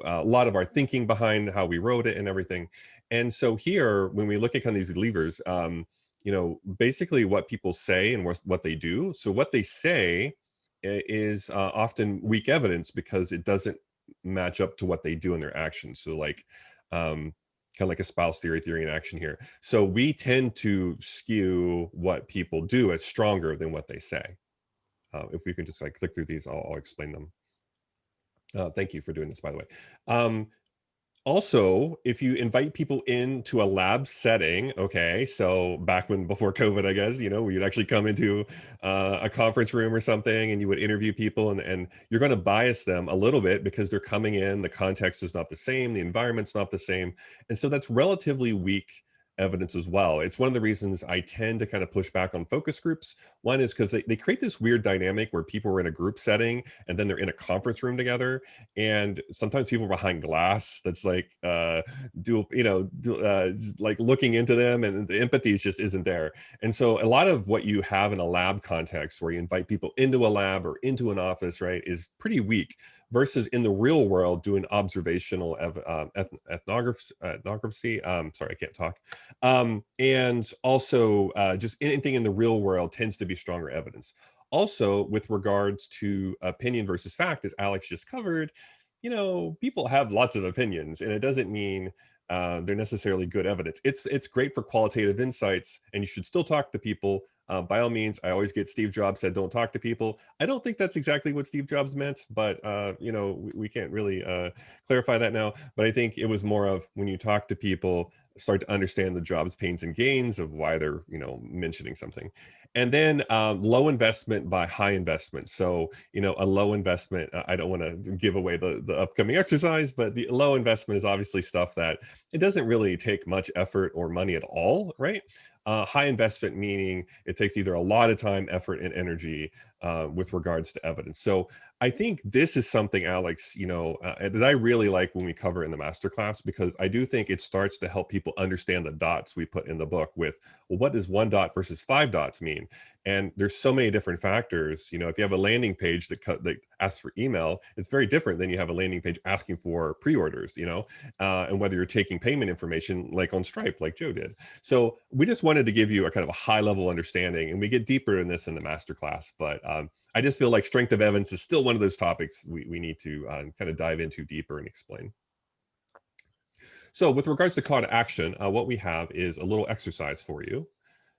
a lot of our thinking behind how we wrote it and everything. And so here, when we look at kind of these levers, basically what people say and what they do. So what they say is often weak evidence because it doesn't match up to what they do in their actions. So like, kind of like a spouse theory in action here. So we tend to skew what people do as stronger than what they say. If we can just like click through these, I'll explain them. Thank you for doing this, by the way. Also, if you invite people into a lab setting, okay, so before COVID, I guess, you'd actually come into a conference room or something and you would interview people, and you're going to bias them a little bit because they're coming in, the context is not the same, the environment's not the same. And so that's relatively weak evidence as well. It's one of the reasons I tend to kind of push back on focus groups. One is because they create this weird dynamic where people are in a group setting and then they're in a conference room together, and sometimes people are behind glass that's like like looking into them, and the empathy just isn't there. And so a lot of what you have in a lab context where you invite people into a lab or into an office, right, is pretty weak, versus in the real world doing observational ethnography. Sorry, I can't talk. And also just anything in the real world tends to be stronger evidence. Also, with regards to opinion versus fact, as Alex just covered, people have lots of opinions, and it doesn't mean they're necessarily good evidence. It's great for qualitative insights, and you should still talk to people. By all means, I always get Steve Jobs said, don't talk to people. I don't think that's exactly what Steve Jobs meant, but we can't really clarify that now. But I think it was more of, when you talk to people, start to understand the Jobs pains and gains of why they're mentioning something. And then low investment by high investment. So, a low investment, I don't want to give away the upcoming exercise, but the low investment is obviously stuff that it doesn't really take much effort or money at all, right? High investment meaning it takes either a lot of time, effort, and energy with regards to evidence. So I think this is something, Alex, that I really like when we cover in the masterclass, because I do think it starts to help people understand the dots we put in the book with, well, what does 1 dot versus 5 dots mean? And there's so many different factors. You know, if you have a landing page that asks for email, it's very different than you have a landing page asking for pre-orders, you know, and whether you're taking payment information like on Stripe, like Joe did. So we just wanted to give you a kind of a high level understanding, and we get deeper in this in the masterclass. But I just feel like strength of evidence is still one of those topics we need to kind of dive into deeper and explain. So with regards to call to action, what we have is a little exercise for you.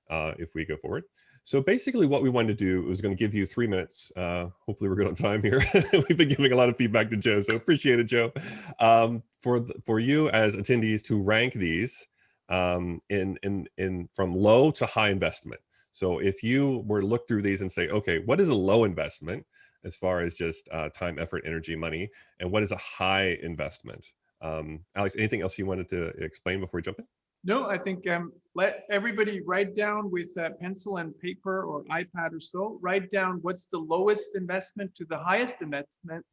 If we go forward. So basically what we wanted to do was going to give you 3 minutes. Hopefully we're good on time here. We've been giving a lot of feedback to Joe, so appreciate it, Joe. For you as attendees to rank these in from low to high investment. So if you were to look through these and say, okay, what is a low investment as far as just time, effort, energy, money, and what is a high investment? Alex, anything else you wanted to explain before we jump in? No, I think let everybody write down with pencil and paper or iPad or so, write down what's the lowest investment to the highest investment,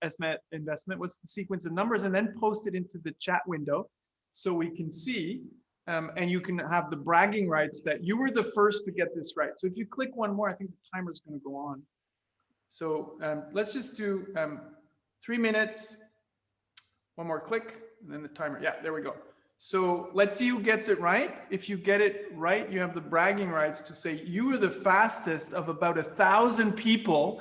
what's the sequence of numbers, and then post it into the chat window so we can see, and you can have the bragging rights that you were the first to get this right. So if you click one more, I think the timer is going to go on. So let's just do 3 minutes, one more click, and then the timer. Yeah, there we go. So let's see who gets it right. If you get it right, you have the bragging rights to say you were the fastest of about 1,000 people.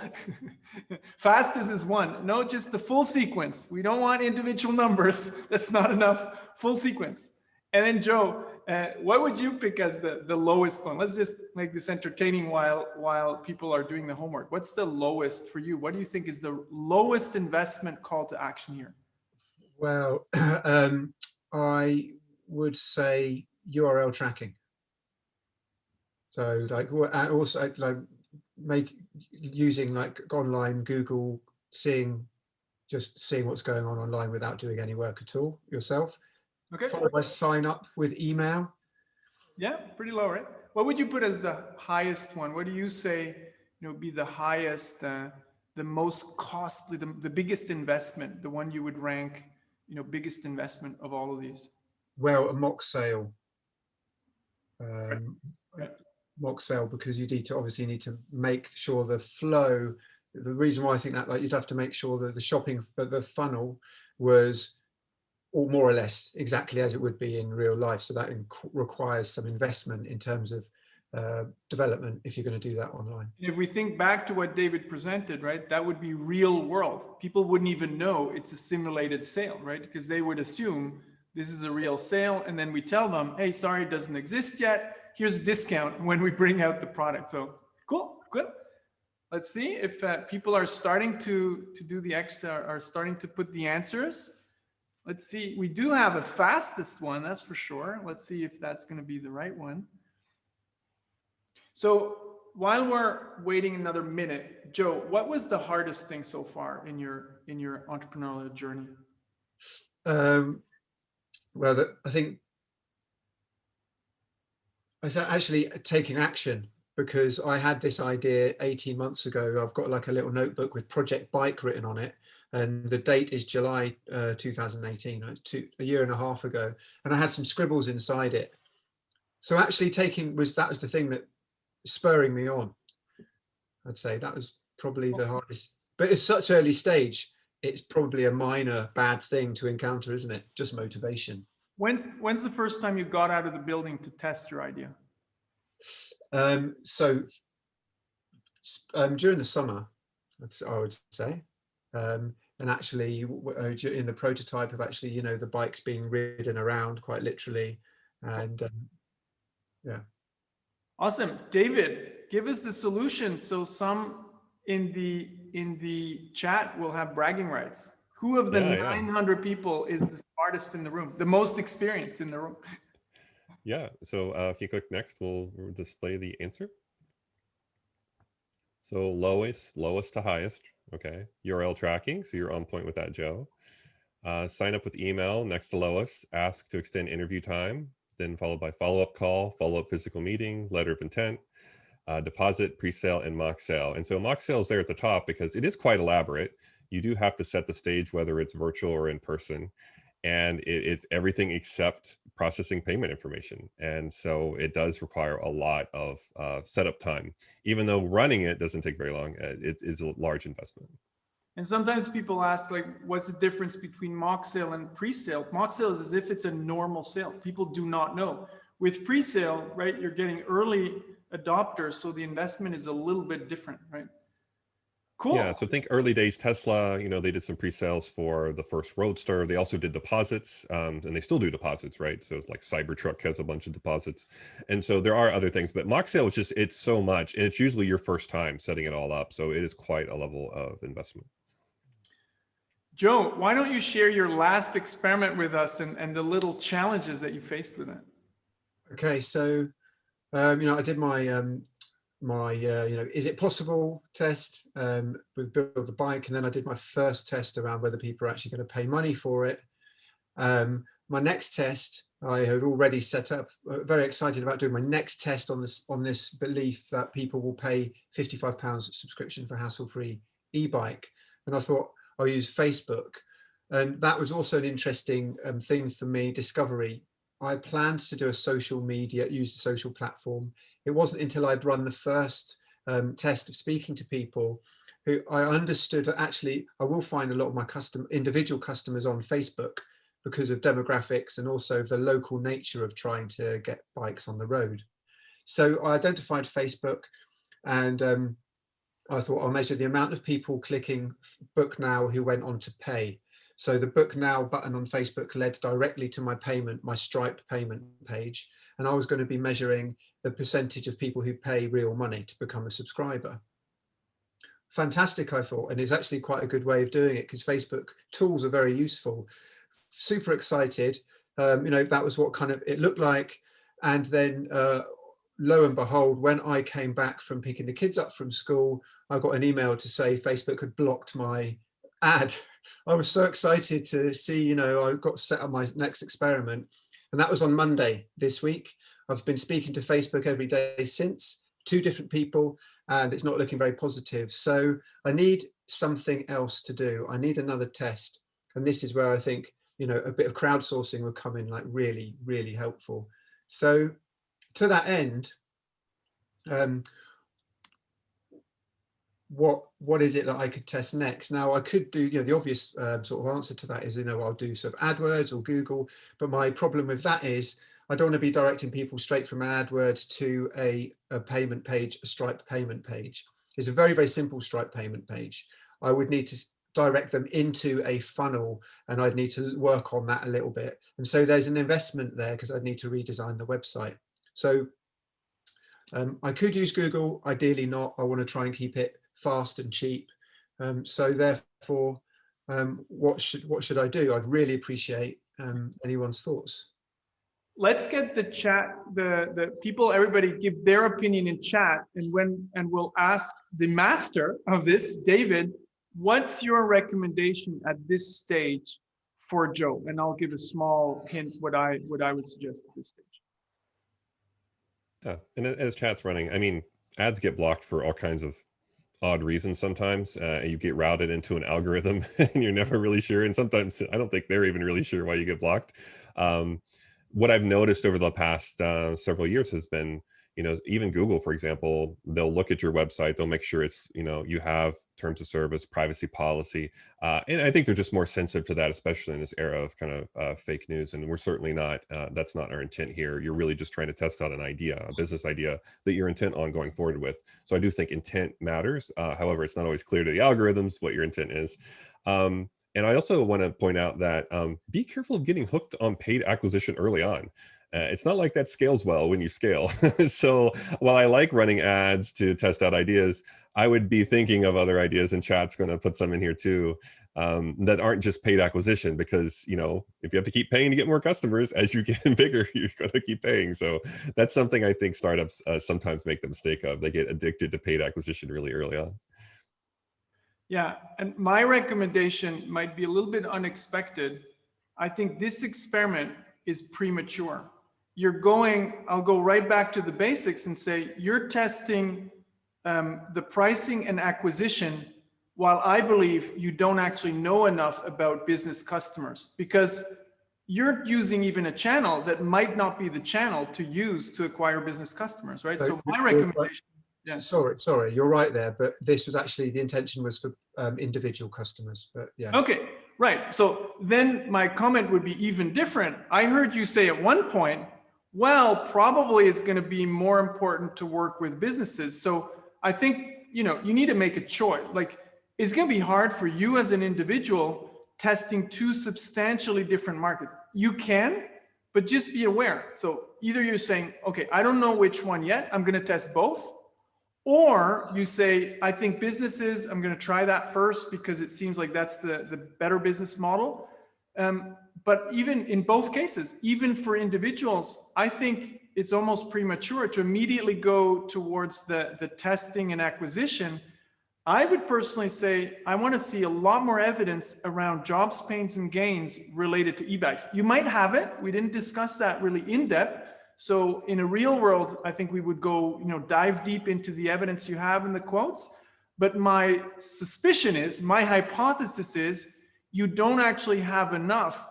Fastest is one. No, just the full sequence. We don't want individual numbers. That's not enough. Full sequence. And then Joe, what would you pick as the lowest one? Let's just make this entertaining while people are doing the homework. What's the lowest for you? What do you think is the lowest investment call to action here? Well, I would say URL tracking. So like also like using like online Google, just seeing what's going on online without doing any work at all yourself. Okay. Followed by sign up with email. Yeah, pretty low, right? What would you put as the highest one? What do you say, be the highest, the most costly, the biggest investment, the one you would rank, biggest investment of all of these? Well, a mock sale. Right. Mock sale, because you obviously need to make sure the flow. The reason why I think that, like, you'd have to make sure that the funnel was all more or less exactly as it would be in real life. So that requires some investment in terms of development if you're going to do that online. If we think back to what David presented, right, that would be real world. People wouldn't even know it's a simulated sale, right? Because they would assume this is a real sale, and then we tell them, hey, sorry, it doesn't exist yet. Here's a discount when we bring out the product. So cool, good. Let's see if people are starting to do the extra, are starting to put the answers. Let's see, we do have a fastest one, that's for sure. Let's see if that's going to be the right one. So while we're waiting another minute, Joe, what was the hardest thing so far in your entrepreneurial journey? Well, I think it's actually taking action, because I had this idea 18 months ago. I've got like a little notebook with Project Bike written on it, and the date is July 2018. It's a year and a half ago, and I had some scribbles inside it. So actually that was the thing that spurring me on. I'd say that was probably the hardest, but it's such early stage. It's probably a minor bad thing to encounter, isn't it? Just motivation. When's the first time you got out of the building to test your idea? So during the summer, I would say, and actually in the prototype of actually, the bikes being ridden around quite literally, and yeah. Awesome. David, give us the solution. So some in the chat will have bragging rights. Who of the 900 people is the smartest in the room, the most experienced in the room? Yeah, so if you click next, we'll display the answer. So lowest to highest, okay. URL tracking, so you're on point with that, Joe. Sign up with email, next to lowest. Ask to extend interview time, then followed by follow-up call, follow-up physical meeting, letter of intent, deposit, pre-sale, and mock sale. And so mock sale is there at the top because it is quite elaborate. You do have to set the stage, whether it's virtual or in person. and it's everything except processing payment information. And so it does require a lot of setup time, even though running it doesn't take very long. It's a large investment. And sometimes people ask, like, what's the difference between mock sale and pre-sale? Mock sale is as if it's a normal sale. People do not know. With pre-sale, right, you're getting early adopters, so the investment is a little bit different, right? Cool. Yeah, so think early days Tesla, they did some pre-sales for the first Roadster. They also did deposits, and they still do deposits, right? So it's like Cybertruck has a bunch of deposits. And so there are other things, but mock sale is just, it's so much, and it's usually your first time setting it all up. So it is quite a level of investment. Joe, why don't you share your last experiment with us and the little challenges that you faced with it? Okay, so I did my is it possible test with Build the Bike, and then I did my first test around whether people are actually going to pay money for it. My next test, I had already set up, very excited about doing my next test on this belief that people will pay £55 subscription for a hassle-free e-bike, and I thought I'll use Facebook, and that was also an interesting thing for me, discovery. I planned to do a social media, use a social platform. It wasn't until I'd run the first test of speaking to people who I understood that actually I will find a lot of my individual customers on Facebook because of demographics and also the local nature of trying to get bikes on the road. So I identified Facebook, and I thought I'll measure the amount of people clicking book now who went on to pay. So the book now button on Facebook led directly to my Stripe payment page. And I was going to be measuring the percentage of people who pay real money to become a subscriber. Fantastic, I thought. And it's actually quite a good way of doing it because Facebook tools are very useful. Super excited. That was what kind of it looked like. And then lo and behold, when I came back from picking the kids up from school, I got an email to say Facebook had blocked my ad. I was so excited to see, I got set up my next experiment, and that was on Monday this week. I've been speaking to Facebook every day since, 2 different people, and it's not looking very positive. So I need something else to do. I need another test. And this is where I think, a bit of crowdsourcing will come in like really, really helpful. So to that end, what is it that I could test next? Now I could do, the obvious sort of answer to that is, I'll do sort of AdWords or Google, but my problem with that is I don't want to be directing people straight from AdWords to a payment page, a Stripe payment page. It's a very, very simple Stripe payment page. I would need to direct them into a funnel, and I'd need to work on that a little bit. And so there's an investment there because I'd need to redesign the website. So I could use Google, ideally not. I want to try and keep it fast and cheap. So therefore, what should I do? I'd really appreciate anyone's thoughts. Let's get the chat, the people, everybody give their opinion in chat, and we'll ask the master of this, David, what's your recommendation at this stage for Joe? And I'll give a small hint what I would suggest at this stage. Yeah, and as chat's running, I mean, ads get blocked for all kinds of odd reasons sometimes. You get routed into an algorithm and you're never really sure. And sometimes I don't think they're even really sure why you get blocked. What I've noticed over the past several years has been, even Google, for example, they'll look at your website, they'll make sure it's, you have terms of service, privacy policy. And I think they're just more sensitive to that, especially in this era of kind of fake news. And we're certainly not, that's not our intent here. You're really just trying to test out an idea, a business idea that you're intent on going forward with. So I do think intent matters. However, it's not always clear to the algorithms what your intent is. And I also want to point out that be careful of getting hooked on paid acquisition early on. It's not like that scales well when you scale. So while I like running ads to test out ideas, I would be thinking of other ideas, and chat's going to put some in here too, that aren't just paid acquisition, because, if you have to keep paying to get more customers, as you get bigger, you're going to keep paying. So that's something I think startups sometimes make the mistake of. They get addicted to paid acquisition really early on. Yeah, and my recommendation might be a little bit unexpected. I think this experiment is premature. I'll go right back to the basics and say, you're testing the pricing and acquisition while I believe you don't actually know enough about business customers. Because you're using even a channel that might not be the channel to use to acquire business customers, right? So my recommendation. Yeah. Sorry, you're right there, but this was actually, the intention was for individual customers, but yeah. Okay, right. So then my comment would be even different. I heard you say at one point, well, probably it's going to be more important to work with businesses. So I think, you need to make a choice. Like, it's going to be hard for you as an individual testing two substantially different markets. You can, but just be aware. So either you're saying, okay, I don't know which one yet, I'm going to test both. Or you say, I think businesses, I'm going to try that first because it seems like that's the better business model. But even in both cases, even for individuals, I think it's almost premature to immediately go towards the testing and acquisition. I would personally say, I want to see a lot more evidence around jobs, pains, and gains related to e-bikes. You might have it. We didn't discuss that really in depth. So in a real world, I think we would go, dive deep into the evidence you have in the quotes. But my suspicion is, my hypothesis is, you don't actually have enough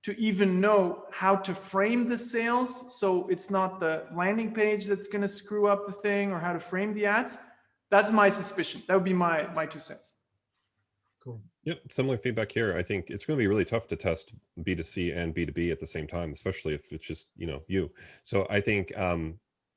to even know how to frame the sales. So it's not the landing page that's going to screw up the thing, or how to frame the ads. That's my suspicion. That would be my 2 cents. Cool. Yep, similar feedback here. I think it's going to be really tough to test B2C and B2B at the same time, especially if it's just, you. So I think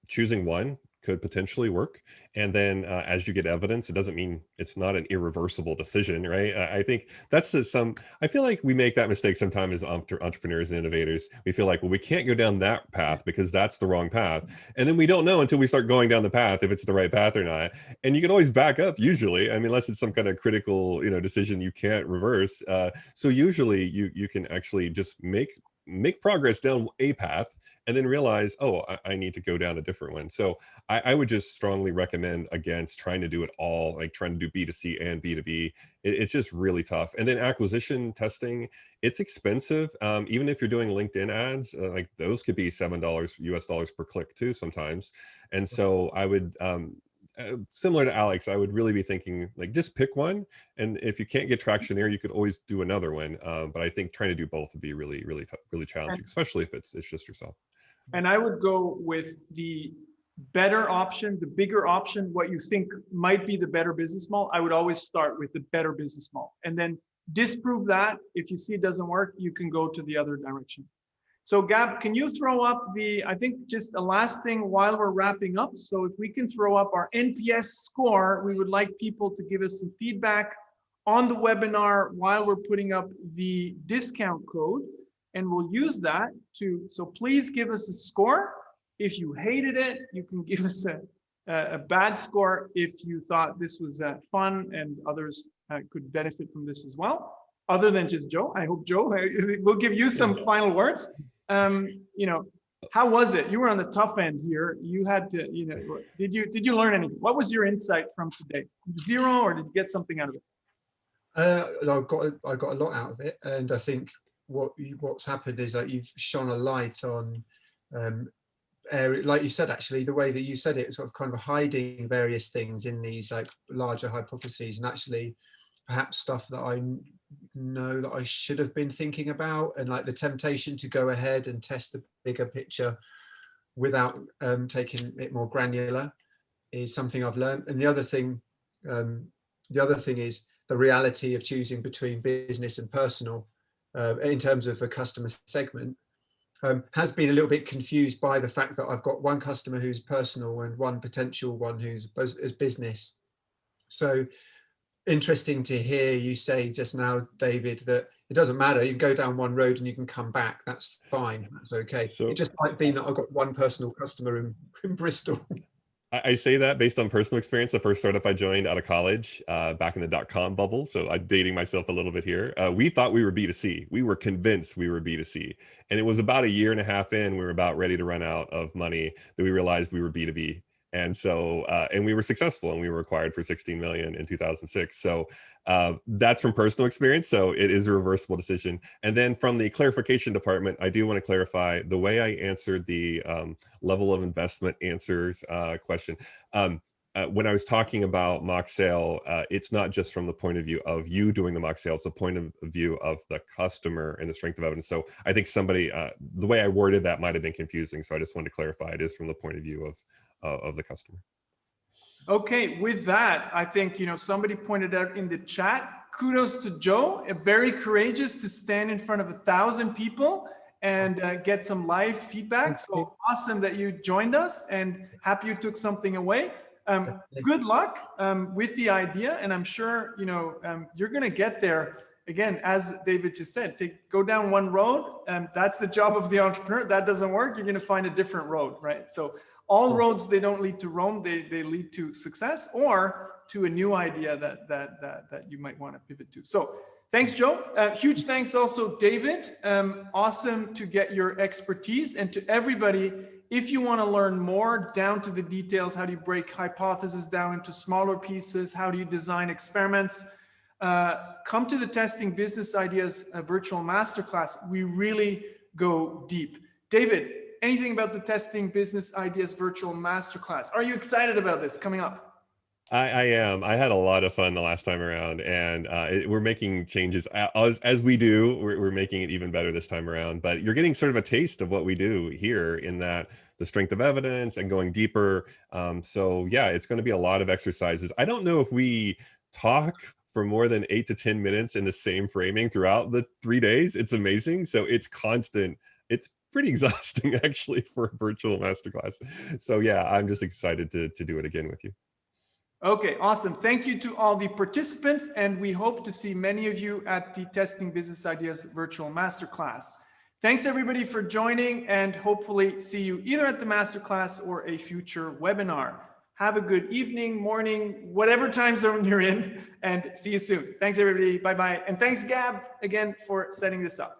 choosing one could potentially work. And then as you get evidence, it doesn't mean it's not an irreversible decision, right? I think that's I feel like we make that mistake sometimes as entrepreneurs and innovators. We feel like, well, we can't go down that path because that's the wrong path. And then we don't know until we start going down the path if it's the right path or not. And you can always back up usually. I mean, unless it's some kind of critical, decision you can't reverse. So usually you can actually just make progress down a path and then realize, oh, I need to go down a different one. So I would just strongly recommend against trying to do it all, like trying to do B2C and B2B. It's just really tough. And then acquisition testing, it's expensive. Even if you're doing LinkedIn ads, like those could be $7 US dollars per click too sometimes. And so I would, similar to Alex, I would really be thinking like just pick one. And if you can't get traction there, you could always do another one. But I think trying to do both would be really, really, really challenging, especially if it's just yourself. And I would go with the better option, the bigger option, what you think might be the better business model. I would always start with the better business model and then disprove that. If you see it doesn't work, you can go to the other direction. So Gab, can you throw up I think just a last thing while we're wrapping up. So if we can throw up our NPS score, we would like people to give us some feedback on the webinar while we're putting up the discount code. And we'll use that so please give us a score. If you hated it, you can give us a bad score if you thought this was fun and others could benefit from this as well. Other than just Joe, I hope Joe will give you some final words. How was it? You were on the tough end here. You had to, did you learn anything? What was your insight from today? 0, or did you get something out of it? I got a lot out of it, and I think what's happened is that you've shone a light on area, like you said, actually the way that you said it, sort of kind of hiding various things in these like larger hypotheses, and actually perhaps stuff that I know that I should have been thinking about, and like the temptation to go ahead and test the bigger picture without taking it more granular is something I've learned. And the other thing is the reality of choosing between business and personal in terms of a customer segment has been a little bit confused by the fact that I've got one customer who's personal and one potential one who's business. So interesting to hear you say just now, David, that it doesn't matter. You can go down one road and you can come back. That's fine. That's okay. So, it just might be that I've got one personal customer in Bristol. I say that based on personal experience. The first startup I joined out of college back in the .com bubble. So I'm dating myself a little bit here. We thought we were B2C. We were convinced we were B2C. And it was about 1.5 years in, we were about ready to run out of money, that we realized we were B2B. And so, and we were successful, and we were acquired for 16 million in 2006. So that's from personal experience. So it is a reversible decision. And then from the clarification department, I do want to clarify the way I answered the level of investment answers question. when I was talking about mock sale, it's not just from the point of view of you doing the mock sale, it's the point of view of the customer and the strength of evidence. So I think somebody, the way I worded that might have been confusing. So I just wanted to clarify, it is from the point of view of the customer. Okay, with that, I think, somebody pointed out in the chat, kudos to Joe, very courageous to stand in front of 1,000 people and get some live feedback. So awesome that you joined us, and happy you took something away. Good luck with the idea, and I'm sure you're going to get there. Again, as David just said, go down one road, and that's the job of the entrepreneur. That doesn't work, you're going to find a different road, right? So all roads, they don't lead to Rome, they lead to success or to a new idea that you might want to pivot to. So thanks, Joe. Huge thanks also, David. Awesome to get your expertise. And to everybody, if you want to learn more down to the details, how do you break hypotheses down into smaller pieces? How do you design experiments? Come to the Testing Business Ideas virtual masterclass. We really go deep. David, anything about the Testing Business Ideas virtual masterclass? Are you excited about this coming up? I am. I had a lot of fun the last time around, and we're making changes as we do. We're making it even better this time around, but you're getting sort of a taste of what we do here in that the strength of evidence and going deeper. So yeah, it's going to be a lot of exercises. I don't know if we talk for more than 8 to 10 minutes in the same framing throughout the 3 days. It's amazing. So it's constant. It's pretty exhausting actually for a virtual masterclass. So yeah, I'm just excited to do it again with you. Okay, awesome. Thank you to all the participants, and we hope to see many of you at the Testing Business Ideas virtual masterclass. Thanks everybody for joining, and hopefully see you either at the masterclass or a future webinar. Have a good evening, morning, whatever time zone you're in, and see you soon. Thanks everybody. Bye-bye. And thanks Gab again for setting this up.